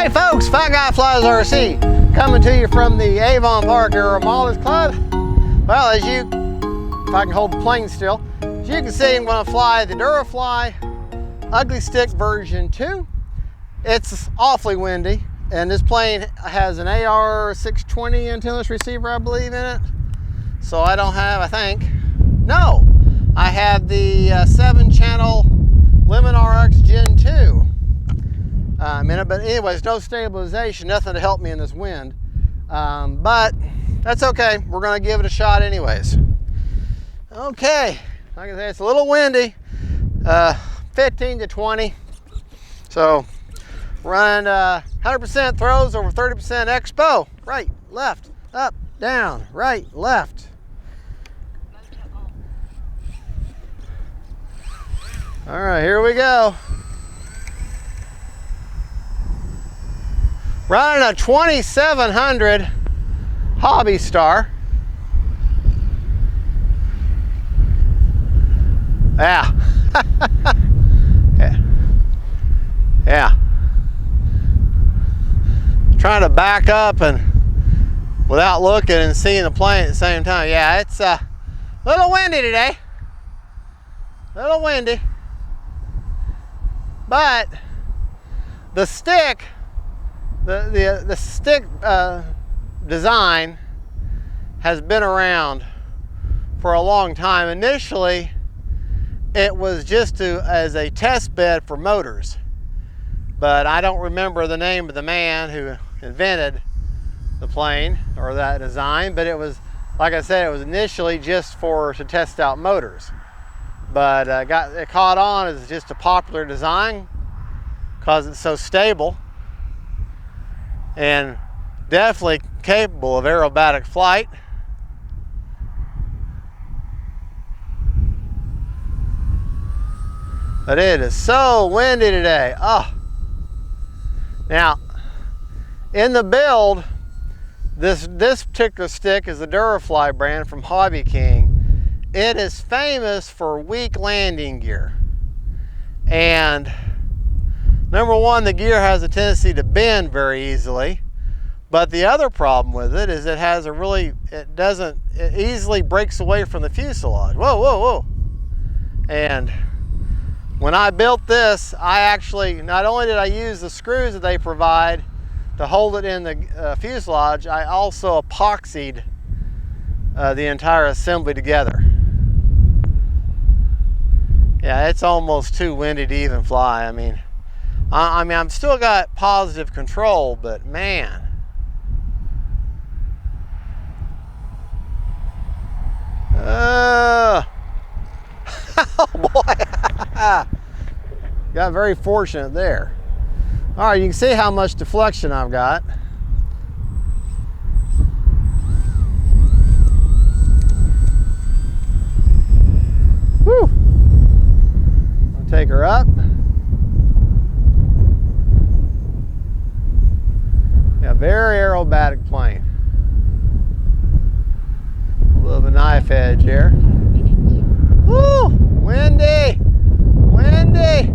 Hey folks, Fat Guy Flies RC, coming to you from the Avon Park Aeromodeling Club. Well, if I can hold the plane still, as you can see, I'm going to fly the Durafly UGLY Stick version 2. It's awfully windy, and this plane has an AR620 antenna receiver, I believe, in it. So I don't have, I have the 7-channel Lemon RX Gen 2. But anyways, no stabilization, nothing to help me in this wind. But that's okay. We're going to give it a shot anyways. Okay, like I say, it's a little windy, 15 to 20. So running 100% throws over 30% expo. Right, left, up, down, right, left. All right, here we go. Running a 2700 Hobby Star. Yeah. Yeah. Trying to back up and without looking and seeing the plane at the same time. Yeah, it's a little windy today. A little windy. But the stick, the stick design has been around for a long time. Initially, it was just as a test bed for motors, but I don't remember the name of the man who invented the plane or that design, but it was, like I said, it was initially just to test out motors, but it caught on as just a popular design because it's so stable and definitely capable of aerobatic flight. But it is so windy today. Oh. Now, in the build, this particular stick is the Durafly brand from Hobby King. It is famous for weak landing gear. And number one, the gear has a tendency to bend very easily. But the other problem with it is it easily breaks away from the fuselage. Whoa, whoa, whoa. And when I built this, not only did I use the screws that they provide to hold it in the fuselage, I also epoxied the entire assembly together. Yeah, it's almost too windy to even fly. I mean, I'm still got positive control, but man. Oh boy. Got very fortunate there. All right, you can see how much deflection I've got. Whew. I'll take her up. Yeah, very aerobatic plane. A little of a knife edge here. Woo! Windy! Windy!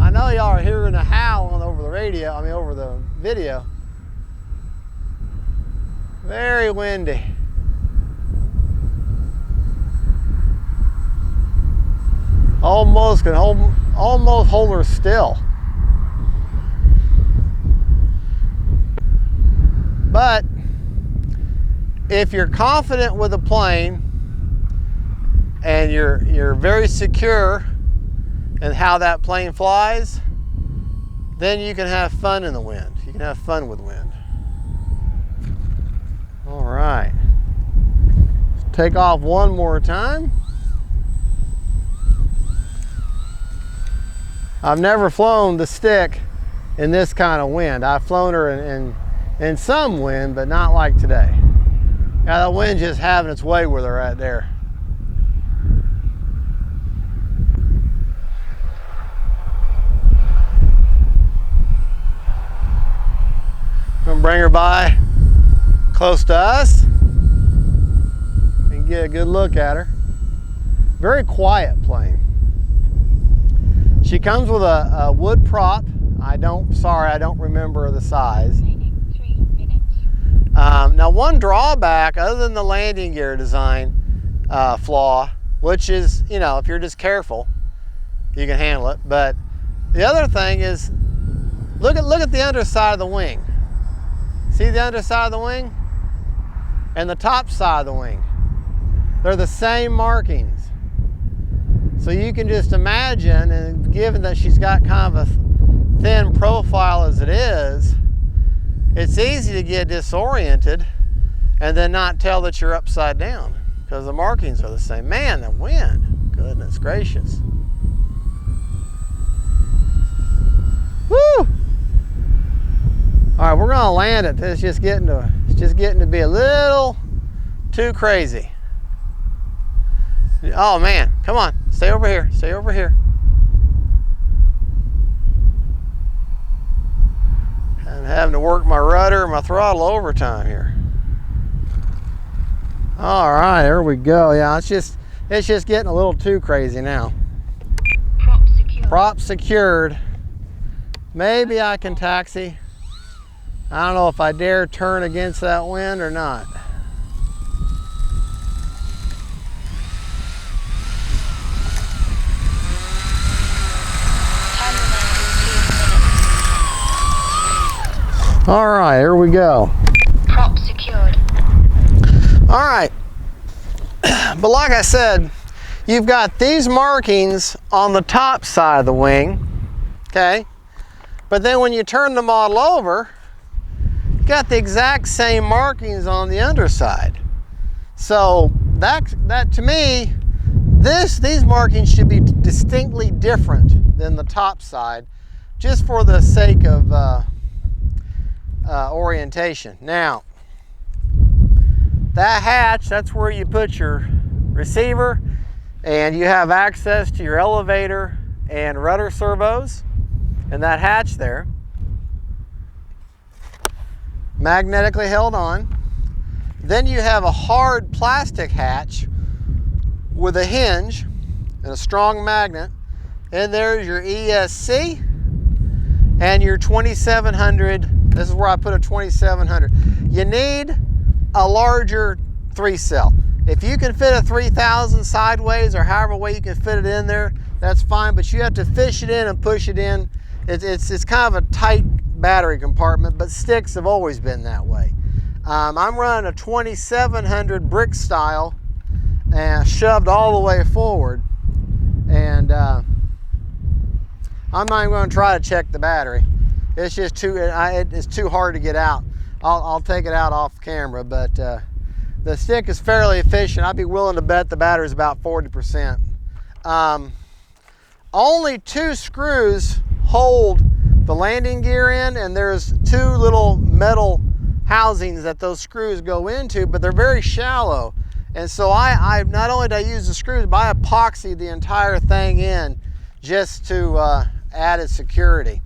I know y'all are hearing a howl over the radio, over the video. Very windy. Almost hold her still. But if you're confident with a plane and you're very secure in how that plane flies, then you can have fun in the wind. You can have fun with wind. All right. Let's take off one more time. I've never flown the stick in this kind of wind. I've flown her in some wind, but not like today. Yeah, the wind's just having its way with her right there. I'm gonna bring her by close to us and get a good look at her. Very quiet plane. She comes with a wood prop. Sorry, I don't remember the size. Now, one drawback, other than the landing gear design flaw, which is, you know, if you're just careful, you can handle it. But the other thing is, look at the underside of the wing. See the underside of the wing? And the top side of the wing. They're the same markings. So you can just imagine, and given that she's got kind of a thin profile as it is, it's easy to get disoriented and then not tell that you're upside down because the markings are the same. Man, the wind, goodness gracious. Woo! All right, we're gonna land it. It's just getting to be a little too crazy. Oh man, come on, stay over here, stay over here. I'm having to work my rudder and my throttle overtime here. All right, there we go. Yeah, it's just getting a little too crazy now. Prop secured. Prop secured. Maybe I can taxi. I don't know if I dare turn against that wind or not. All right, here we go. Prop secured. All right, but like I said, you've got these markings on the top side of the wing, okay? But then when you turn the model over, you got the exact same markings on the underside. So that to me, these markings should be distinctly different than the top side, just for the sake of orientation. Now, that hatch, that's where you put your receiver, and you have access to your elevator and rudder servos, and that hatch there, magnetically held on. Then you have a hard plastic hatch with a hinge and a strong magnet, and there's your ESC and your 2700. This is where I put a 2700. You need a larger 3-cell. If you can fit a 3000 sideways or however way you can fit it in there, that's fine, but you have to fish it in and push it in. It's kind of a tight battery compartment, but sticks have always been that way. I'm running a 2700 brick style and shoved all the way forward, and I'm not even going to try to check the battery. It's just it's too hard to get out. I'll take it out off camera, but the stick is fairly efficient. I'd be willing to bet the battery is about 40%. Only 2 screws hold the landing gear in, and there's 2 little metal housings that those screws go into, but they're very shallow. And so I not only do I use the screws, but I epoxy the entire thing in just to add its security.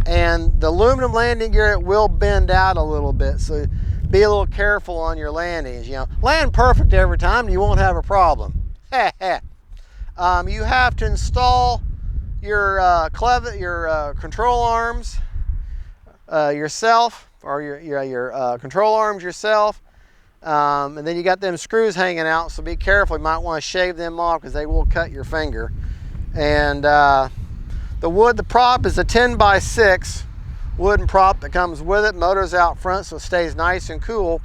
And the aluminum landing gear, it will bend out a little bit, so be a little careful on your landings. You know, land perfect every time, and you won't have a problem. You have to install your control arms yourself, or your control arms yourself, and then you got them screws hanging out. So be careful. You might want to shave them off because they will cut your finger. And the prop is a 10x6 wooden prop that comes with it. Motor's out front, so it stays nice and cool.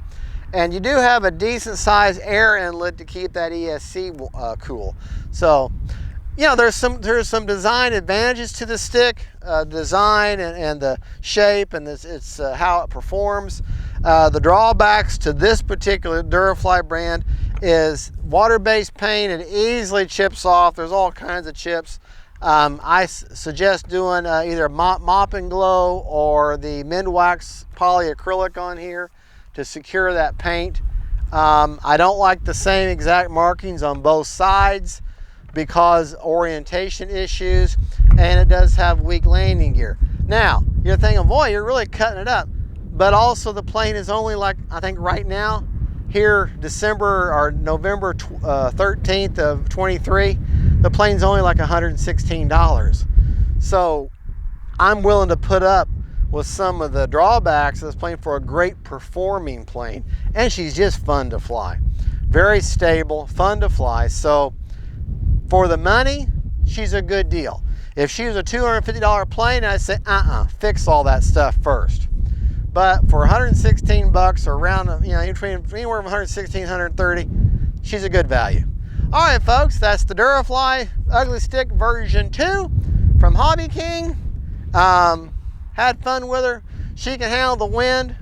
And you do have a decent sized air inlet to keep that ESC cool. So, you know, there's some design advantages to the stick, design and the shape, and it's how it performs. The drawbacks to this particular Durafly brand is water-based paint. It easily chips off. There's all kinds of chips. I suggest doing either mop and glow or the Minwax polyacrylic on here to secure that paint. I don't like the same exact markings on both sides because orientation issues, and it does have weak landing gear. Now, you're thinking, boy, you're really cutting it up, but also the plane is only, like, I think right now, here December or November 13th of 23, the plane's only like $116. So I'm willing to put up with some of the drawbacks of this plane for a great performing plane. And she's just fun to fly. Very stable, fun to fly. So for the money, she's a good deal. If she was a $250 plane, I'd say, fix all that stuff first. But for 116 bucks or around, anywhere from 116, 130, she's a good value. All right, folks, that's the Durafly Ugly Stick version 2 from Hobby King. Had fun with her. She can handle the wind.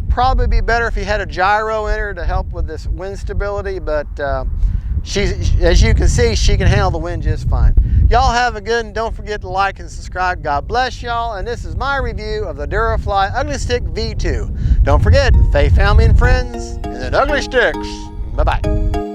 Probably be better if you had a gyro in her to help with this wind stability, but as you can see, she can handle the wind just fine. Y'all have a good, and don't forget to like and subscribe. God bless y'all, and this is my review of the Durafly Ugly Stick V2. Don't forget, faith, family, and friends, and then ugly sticks. Bye-bye.